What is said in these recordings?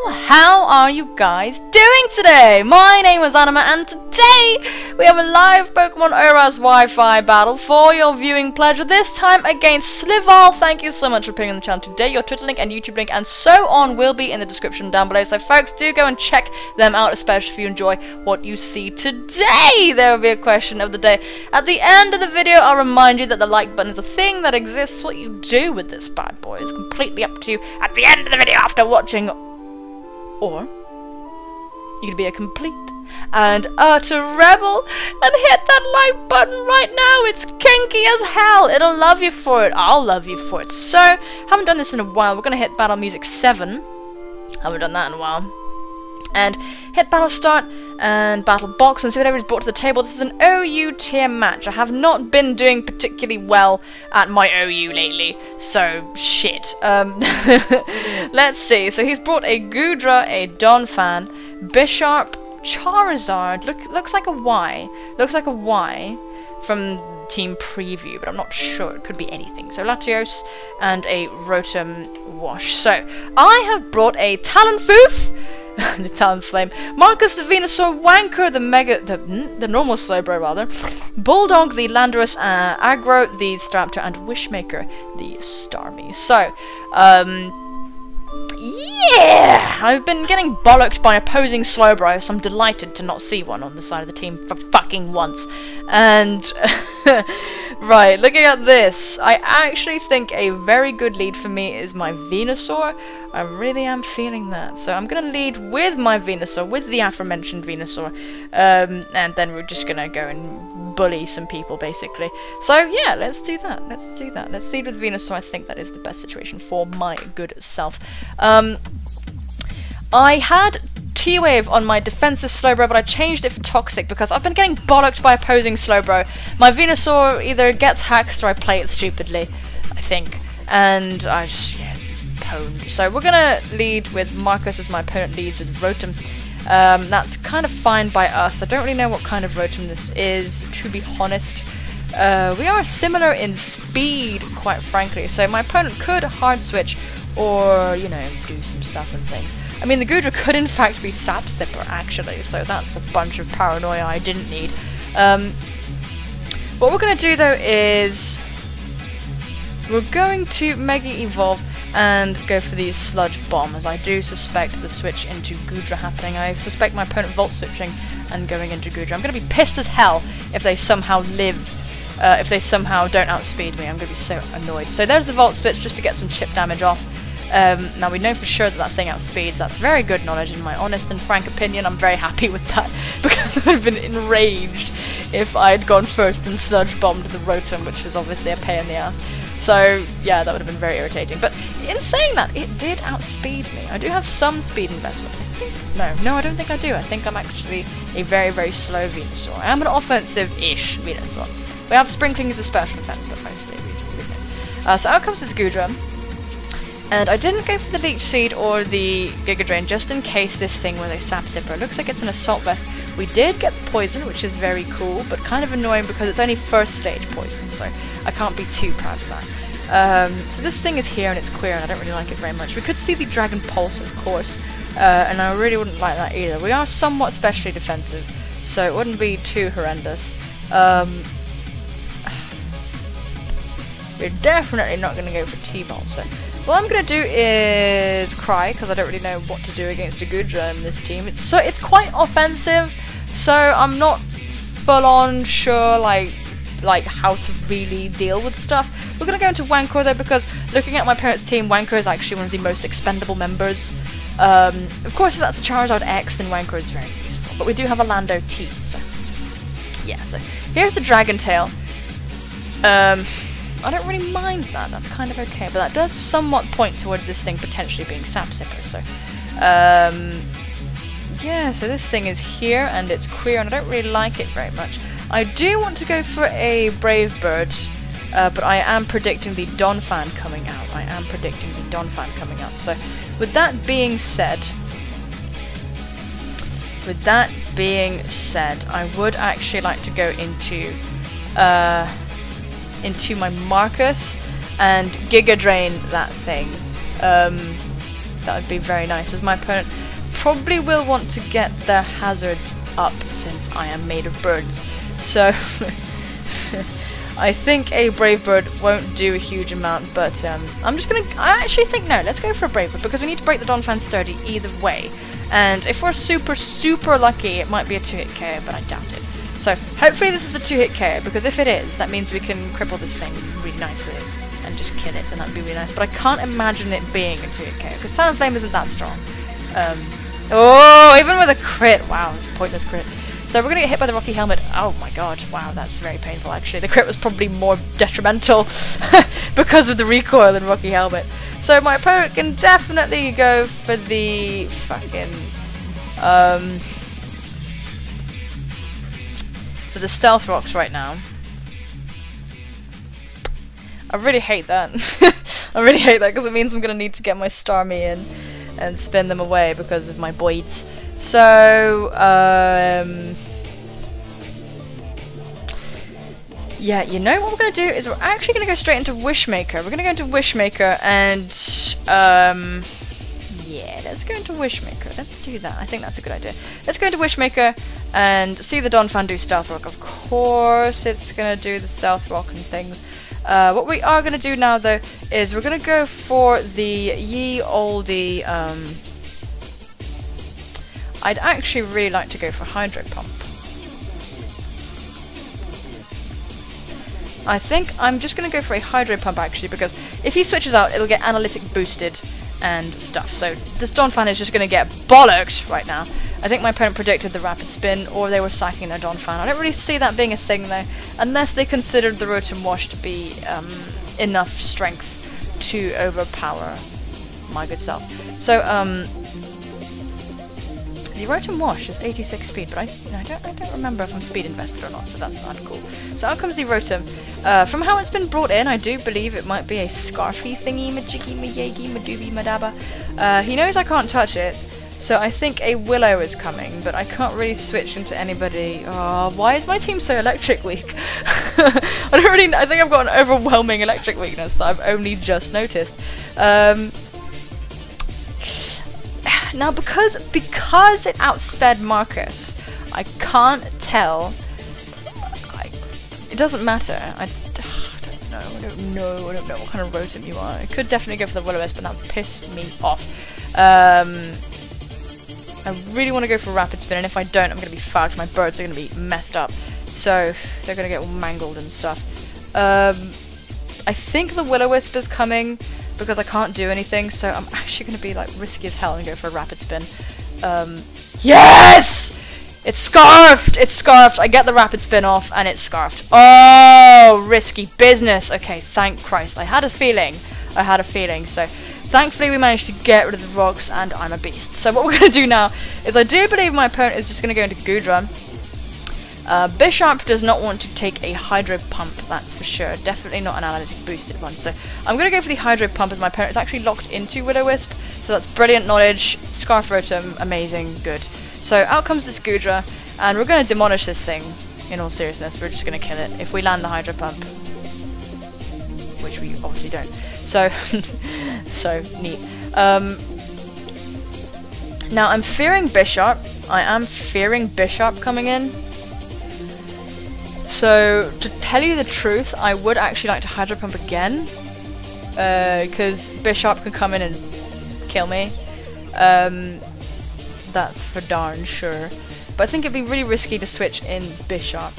How are you guys doing today? My name is Anima, and today we have a live Pokemon ORAS Wi-Fi battle for your viewing pleasure, this time against Slival. Thank you so much for being on the channel today. Your Twitter link and YouTube link and so on will be in the description down below, so folks, do go and check them out, especially if you enjoy what you see today. There will be a question of the day at the end of the video. I'll remind you that the like button is a thing that exists. What you do with this bad boy is completely up to you at the end of the video after watching. Or you could be a complete and utter rebel and hit that like button right now. It's kinky as hell. It'll love you for it. I'll love you for it. So, haven't done this in a while. We're going to hit Battle Music 7. Haven't done that in a while. And hit Battle Start and Battle Box and see what everybody's brought to the table. This is an OU tier match. I have not been doing particularly well at my OU lately, so shit. Let's see. So he's brought a Goodra, a Donphan, Bisharp, Charizard. Looks like a Y. Looks like a Y from Team Preview, but I'm not sure. It could be anything. So Latios and a Rotom Wash. So I have brought a Talonfoof, the Talonflame, Marcus the Venusaur, Wanker the normal Slowbro rather, Bulldog the Landorus, Agro the Staraptor, and Wishmaker the Starmie. So, yeah! I've been getting bollocked by opposing Slowbro, so I'm delighted to not see one on the side of the team for fucking once. And, right, looking at this, I actually think a very good lead for me is my Venusaur. I really am feeling that. So I'm going to lead with my Venusaur, with the aforementioned Venusaur, and then we're just going to go and bully some people, basically. So yeah, let's do that. Let's do that. Let's lead with Venusaur. I think that is the best situation for my good self. I had T-Wave on my defensive Slowbro, but I changed it for Toxic because I've been getting bollocked by opposing Slowbro. My Venusaur either gets hacked or I play it stupidly, I think. And I just get pwned. So we're gonna lead with Marcus as my opponent leads with Rotom. That's kind of fine by us. I don't really know what kind of Rotom this is, to be honest. We are similar in speed, quite frankly, so my opponent could hard switch or, you know, do some stuff and things. I mean, the Goodra could in fact be Sap Sipper, actually, so that's a bunch of paranoia I didn't need. What we're going to do, though, is we're going to Mega Evolve and go for the Sludge Bomb, as I do suspect the switch into Goodra happening. I suspect my opponent Volt switching and going into Goodra. I'm going to be pissed as hell if they somehow live, if they somehow don't outspeed me. I'm going to be so annoyed. So there's the Volt switch just to get some chip damage off. Now we know for sure that that thing outspeeds. That's very good knowledge in my honest and frank opinion. I'm very happy with that because I've been enraged if I'd gone first and Sludge Bombed the Rotom, which is obviously a pain in the ass. So yeah, that would have been very irritating. But in saying that, it did outspeed me. I do have some speed investment. I think no, I don't think I do. I think I'm actually a very, very slow Venusaur. I am an offensive-ish Venusaur. We have Sprinklings with special defense, but mostly we so out comes this Goodra. And I didn't go for the Leech Seed or the Giga Drain just in case this thing was a Sap Sipper. It looks like it's an Assault Vest. We did get the Poison, which is very cool, but kind of annoying because it's only first stage Poison, so I can't be too proud of that. So this thing is here and it's queer and I don't really like it very much. We could see the Dragon Pulse, of course, and I really wouldn't like that either. We are somewhat specially defensive, so it wouldn't be too horrendous. We're definitely not going to go for T-Bolt, so what I'm going to do is cry, because I don't really know what to do against a Goodra in this team. It's quite offensive, so I'm not full-on sure, like how to really deal with stuff. We're going to go into Wanker, though, because looking at my parents' team, Wanker is actually one of the most expendable members. Of course, if that's a Charizard X, then Wanker is very useful, but we do have a Lando T, so yeah, so here's the Dragon Tail. I don't really mind that, that's kind of okay, but that does somewhat point towards this thing potentially being Sap Sipper, so yeah, so this thing is here and it's queer and I don't really like it very much. I do want to go for a Brave Bird, but I am predicting the Donphan coming out. So with that being said, I would actually like to go into my Marcus and Giga Drain that thing. That would be very nice, as my opponent probably will want to get their hazards up since I am made of birds. So I think a Brave Bird won't do a huge amount, but I'm just gonna... I actually think, no, let's go for a Brave Bird, because we need to break the Donphan sturdy either way. And if we're super, super lucky, it might be a 2-hit KO, but I doubt it. So hopefully this is a 2-hit KO, because if it is, that means we can cripple this thing really nicely and just kill it, and that'd be really nice. But I can't imagine it being a 2-hit KO, because Talonflame isn't that strong. Oh, even with a crit! Wow, pointless crit. So we're gonna get hit by the Rocky Helmet. Oh my god, wow, that's very painful actually. The crit was probably more detrimental because of the recoil than Rocky Helmet. So my opponent can definitely go for the fucking for the Stealth Rocks right now. I really hate that. I really hate that because it means I'm gonna need to get my Starmie in and spin them away because of my boids. So, yeah, you know what we're going to do is we're actually going to go straight into Wishmaker. We're going to go into Wishmaker and, yeah, let's go into Wishmaker. Let's do that. I think that's a good idea. Let's go into Wishmaker and see the Donphan do Stealth Rock. Of course, it's going to do the Stealth Rock and things. What we are going to do now, though, is we're going to go for the ye olde. I'd actually really like to go for Hydro Pump. I think I'm just going to go for a Hydro Pump, actually, because if he switches out, it'll get Analytic boosted and stuff. So this Donphan is just going to get bollocked right now. I think my opponent predicted the Rapid Spin, or they were sacking their Donphan. I don't really see that being a thing, though, unless they considered the Rotom Wash to be enough strength to overpower my good self. So, the Rotom Wash is 86 speed, but I don't remember if I'm speed invested or not, so that's uncool. So out comes the Rotom. From how it's been brought in, I do believe it might be a Scarfy thingy, majiggy, mayagi, madoobie, madaba. He knows I can't touch it, so I think a Willow is coming, but I can't really switch into anybody. Oh, why is my team so electric weak? I think I've got an overwhelming electric weakness that I've only just noticed. Now, because it outsped Marcus, I can't tell. It doesn't matter. I don't know what kind of Rotom you are. I could definitely go for the Will-O-Wisp, but that pissed me off. I really want to go for Rapid Spin, and if I don't, I'm going to be fucked. My birds are going to be messed up. So, they're going to get all mangled and stuff. I think the Will-O-Wisp is coming, because I can't do anything, so I'm actually going to be like risky as hell and go for a Rapid Spin. Yes! It's scarfed! It's scarfed! I get the Rapid Spin off, and it's scarfed. Oh, risky business! Okay, thank Christ. I had a feeling. So thankfully we managed to get rid of the rocks, and I'm a beast. So what we're going to do now is I do believe my opponent is just going to go into Goodra. Bishop does not want to take a Hydro Pump, that's for sure. Definitely not an Analytic boosted one. So I'm going to go for the Hydro Pump, as my opponent is actually locked into Will-O-Wisp. So that's brilliant knowledge. Scarf Rotom, amazing, good. So out comes this Goodra, and we're going to demolish this thing. In all seriousness, we're just going to kill it if we land the Hydro Pump, which we obviously don't. So, so neat. Now I'm fearing Bishop. I am fearing Bishop coming in. So, to tell you the truth, I would actually like to Hydro Pump again, because Bishop can come in and kill me. That's for darn sure. But I think it'd be really risky to switch in Bishop,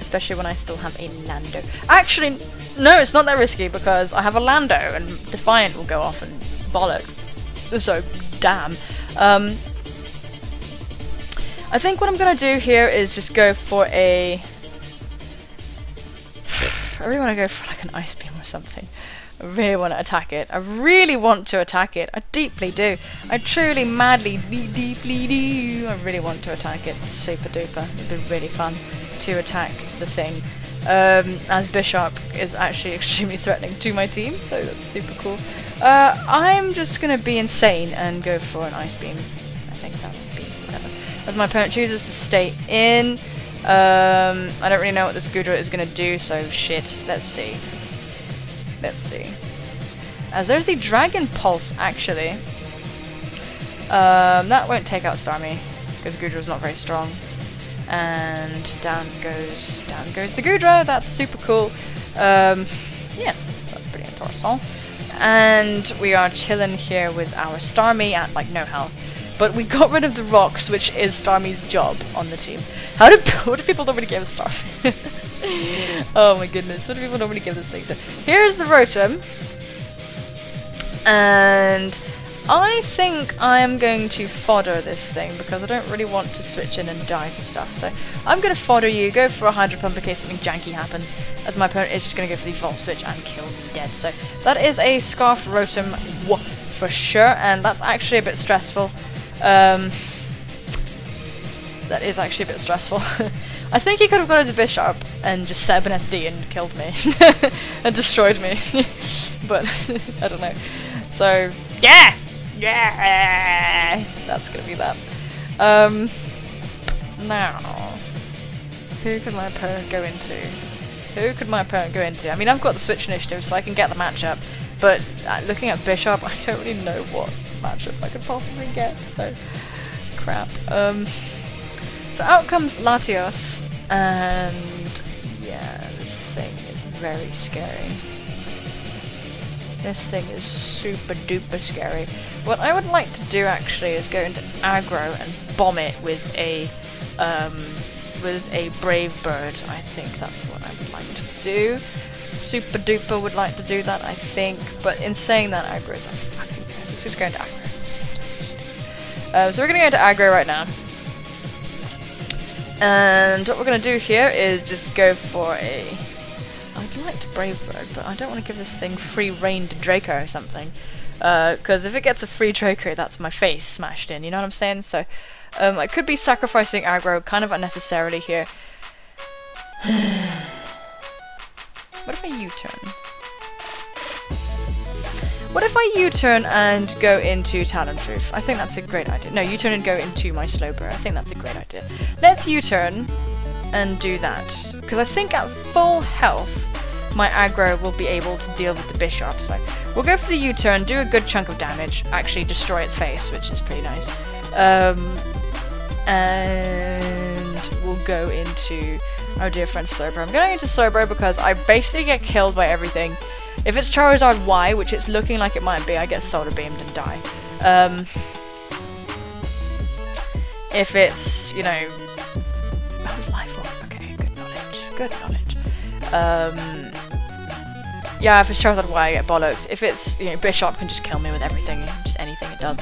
especially when I still have a Lando. Actually, no, it's not that risky, because I have a Lando, and Defiant will go off and bollock. So, damn. I think what I'm going to do here is just go for a... I really want to go for like an Ice Beam or something. I really want to attack it. I really want to attack it. I deeply do. I truly, madly, deeply do. I really want to attack it. Super duper. It'd be really fun to attack the thing. As Bishop is actually extremely threatening to my team, so that's super cool. I'm just going to be insane and go for an Ice Beam. I think that would be whatever. As my opponent chooses to stay in. I don't really know what this Goodra is going to do, so shit. Let's see. As there's the Dragon Pulse, actually. That won't take out Starmie, because Gudra not very strong. And down goes the Gudra. That's super cool. Yeah, that's pretty interesting. And we are chilling here with our Starmie at like no health. But we got rid of the rocks, which is Starmie's job on the team. What do people normally give a Starmie? Oh my goodness, what do people normally give this thing? So here's the Rotom. And I think I am going to fodder this thing because I don't really want to switch in and die to stuff. So I'm going to fodder you, go for a Hydro Pump in case something janky happens, as my opponent is just going to go for the Volt Switch and kill me dead. So that is a Scarfed Rotom for sure, and that's actually a bit stressful. That is actually a bit stressful. I think he could have gone into Bishop and just set up an SD and killed me and destroyed me, but I don't know. So yeah, that's gonna be that. Now, who could my opponent go into? I mean, I've got the Switch initiative, so I can get the matchup. But looking at Bishop, I don't really know what matchup I could possibly get. So crap. So out comes Latios, and yeah, this thing is very scary. This thing is super duper scary. What I would like to do actually is go into aggro and bomb it with a Brave Bird. I think that's what I would like to do. Super duper would like to do that, I think. But in saying that, aggro is a fucking good. Let's just go into aggro. So we're gonna go into aggro right now. And what we're going to do here is just go for a... I'd like to Brave Bird, but I don't want to give this thing free reign to Draco or something. Because if it gets a free Draco, that's my face smashed in, you know what I'm saying? So I could be sacrificing aggro kind of unnecessarily here. What if I U-turn? What if I U-turn and go into Talonproof? I think that's a great idea. No, U-turn and go into my Slowbro. I think that's a great idea. Let's U-turn and do that. Because I think at full health, my aggro will be able to deal with the Bishop. So we'll go for the U-turn, do a good chunk of damage, actually destroy its face, which is pretty nice. And we'll go into our dear friend Slowbro. I'm going into Slowbro because I basically get killed by everything. If it's Charizard Y, which it's looking like it might be, I get Solar Beamed and die. If it's, you know... That was Lifelong. Okay, good knowledge. Good knowledge. Yeah, if it's Charizard Y, I get bollocks. If it's, you know, Bishop can just kill me with everything, just anything it does.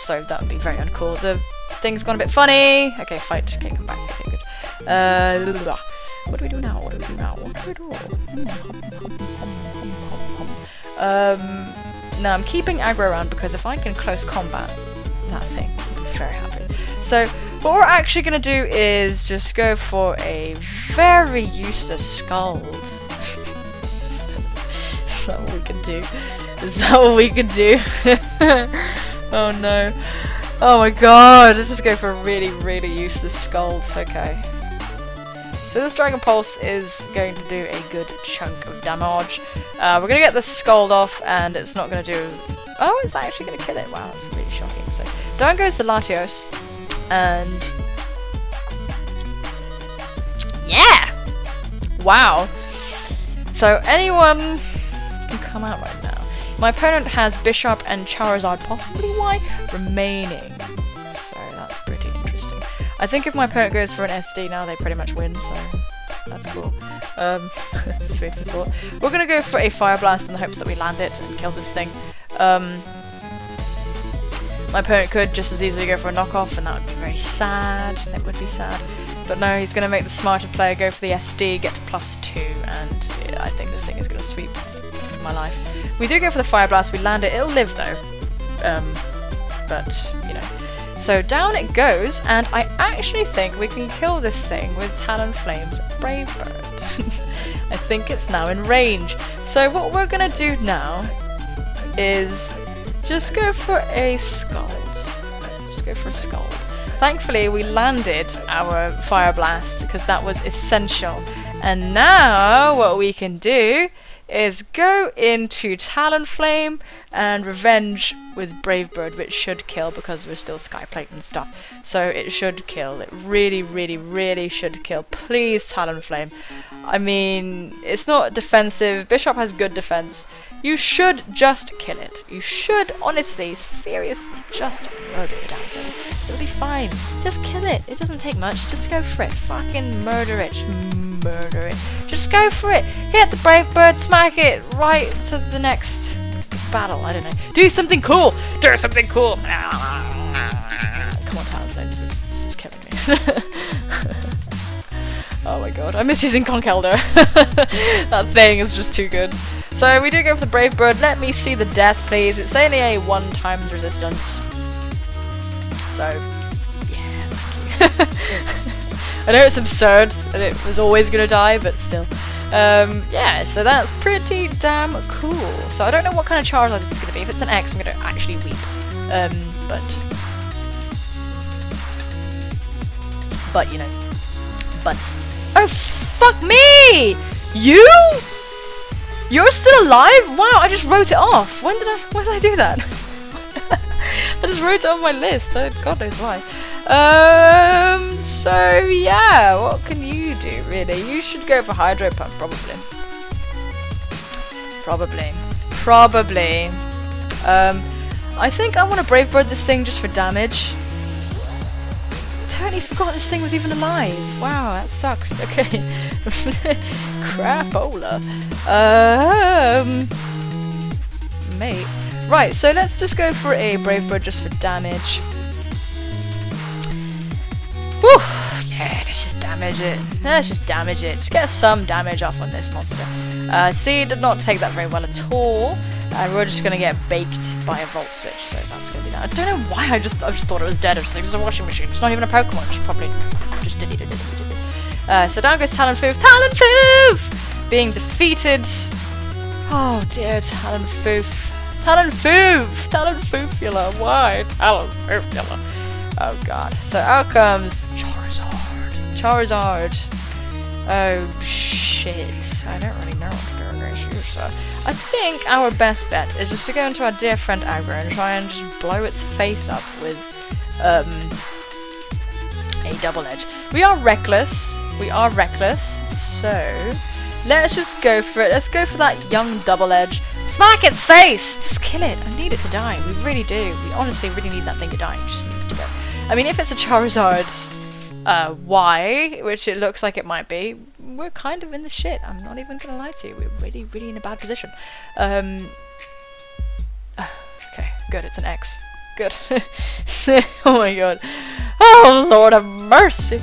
So that would be very uncool. The thing's gone a bit funny. Okay, fight. Okay, come back. Okay, good. What do we do now? What do we do now? What do we do? Now I'm keeping aggro around because if I can close combat that thing, I'll be very happy. So what we're actually going to do is just go for a very useless Scald. Is that what we can do? Is that what we can do? Oh no. Oh my god, let's just go for a really, really useless Scald. Okay. So this Dragon Pulse is going to do a good chunk of damage. We're going to get the Scald off, and it's not going to do... Oh, it's actually going to kill it. Wow, that's really shocking. So down goes the Latios, and... Yeah! Wow! So anyone can come out right now. My opponent has Bishop and Charizard, possibly Y, remaining. So that's pretty interesting. I think if my opponent goes for an SD now, they pretty much win, so that's cool. That's food for thought. We're gonna go for a Fire Blast in the hopes that we land it and kill this thing. My opponent could just as easily go for a knockoff, and that would be very sad. That would be sad. But no, he's gonna make the smarter player go for the SD, get to +2, and yeah, I think this thing is gonna sweep my life. We do go for the Fire Blast, we land it, it'll live though. But, you know. So down it goes, and I actually think we can kill this thing with Talonflame's Brave Bird. I think it's now in range. So what we're gonna do now is just go for a Scald. Just go for a Scald. Thankfully we landed our Fire Blast because that was essential. And now what we can do is go into Talonflame and Revenge with Brave Bird, which should kill because we're still Skyplate and stuff. So it should kill. It really, really, really should kill. Please, Talonflame. I mean, it's not defensive. Bishop has good defense. You should just kill it. You should, honestly, seriously, just murder the damn thing. It'll be fine. Just kill it. It doesn't take much. Just go for it. Fucking murder it. Murder it. Just go for it. Hit the Brave Bird. Smack it right to the next battle. I don't know. Do something cool. Do something cool. Come on, Talonflame. This is killing me. Oh my god. I miss using Conkelder. That thing is just too good. So we do go for the Brave Bird. Let me see the death, please. It's only a 1 times resistance. So, yeah, thank you. I know it's absurd, and it was always going to die, but still. Yeah, so that's pretty damn cool. So I don't know what kind of Charizard this is going to be. If it's an X, I'm going to actually weep. But, you know. But, oh, fuck me! You? You're still alive? Wow, I just wrote it off. Why did I do that? I just wrote it on my list, so God knows why. So yeah, what can you do, really? You should go for Hydro Pump, probably. I think I want to Brave Bird this thing just for damage. Totally forgot this thing was even alive. Wow, that sucks. Okay. Crapola. Mate. Right, so let's just go for a Brave Bird just for damage. Whew! Yeah, let's just damage it. Let's just damage it. Just get some damage off on this monster. C did not take that very well at all. And we're just gonna get baked by a Volt Switch, so that's gonna be that. I don't know why I just thought it was dead. I was like, it's a washing machine. It's not even a Pokemon. Just probably just deleted it. So down goes Talonfoof. Talonfoof! Being defeated. Oh dear, Talonfoof. Talonfoofula. Why? Talonfoofula. Oh god. So out comes Charizard. Oh shit. I don't really know what to do against you, so I think our best bet is just to go into our dear friend Aggro and try and just blow its face up with a double edge. We are reckless, so let's just go for it. Let's go for that young double edge. Smack its face! Just kill it. I need it to die. We really do. We honestly really need that thing to die. It just needs to go. I mean, if it's a Charizard Y, which it looks like it might be, we're kind of in the shit. I'm not even gonna lie to you. We're really, really in a bad position. Okay, good. It's an X. Good. Oh my god. Oh Lord of mercy.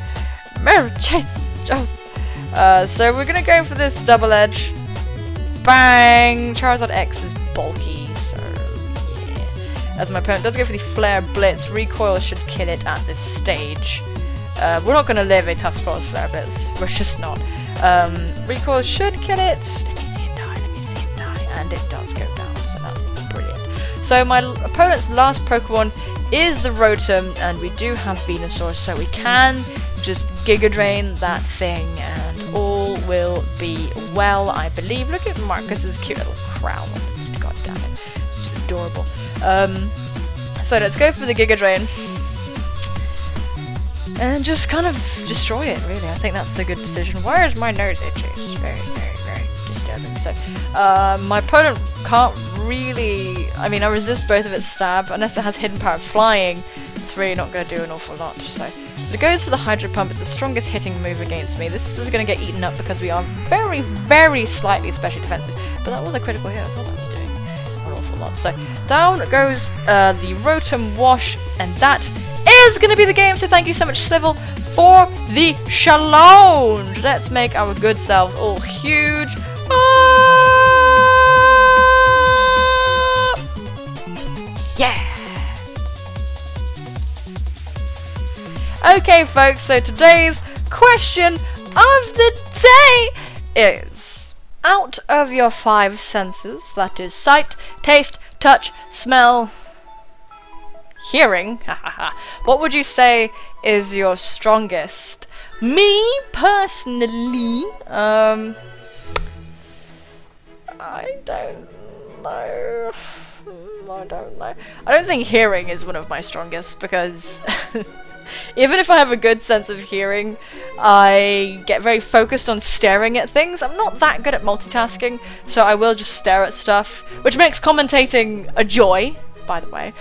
Mary Joseph. So we're gonna go for this double edge. Bang! Charizard X is bulky, so yeah. As my opponent does go for the Flare Blitz, recoil should kill it at this stage. We're not going to live a tough spot with Flare Blitz. We're just not. Recoil should kill it. Let me see it die. And it does go down, so that's brilliant. So my opponent's last Pokemon is the Rotom, and we do have Venusaur, so we can just Giga Drain that thing, and all will be well, I believe. Look at Marcus's cute little crown. God damn it. It's just adorable. So let's go for the Giga Drain. And just kind of destroy it, really. I think that's a good decision. Why is my nose itchy? It's very, very, very disturbing. So, my opponent can't really... I mean, I resist both of its stab. Unless it has hidden power of flying, it's really not going to do an awful lot. So, it goes for the Hydro Pump. It's the strongest hitting move against me. This is going to get eaten up because we are very, very slightly specially defensive. But that was a critical hit. I thought that was doing an awful lot. So, down goes the Rotom Wash, and that is going to be the game, so thank you so much, Slival, for the challenge. Let's make our good selves all huge. Yeah! Okay, folks, so today's question of the day is, out of your 5 senses, that is sight, taste, touch, smell, hearing, what would you say is your strongest? Me, personally, I don't know. I don't know. I don't think hearing is one of my strongest, because even if I have a good sense of hearing, I get very focused on staring at things. I'm not that good at multitasking, so I will just stare at stuff, which makes commentating a joy, by the way,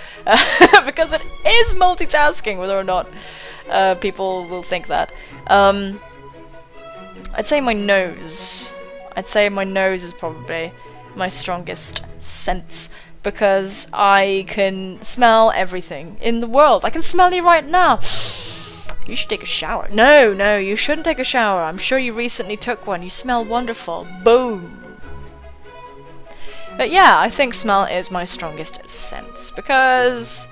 because it is multitasking, whether or not people will think that. I'd say my nose. I'd say my nose is probably my strongest sense, because I can smell everything in the world. I can smell you right now. You should take a shower. No, no, you shouldn't take a shower. I'm sure you recently took one. You smell wonderful. Boom. But yeah, I think smell is my strongest sense, because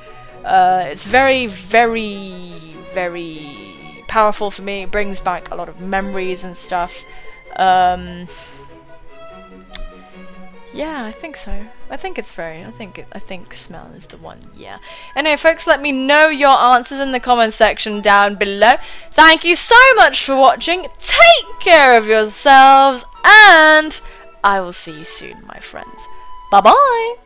it's very, very, very powerful for me. It brings back a lot of memories and stuff. Yeah, I think so. I think smell is the one, yeah. Anyway, folks, let me know your answers in the comment section down below. Thank you so much for watching. Take care of yourselves, and I will see you soon, my friends. Bye-bye!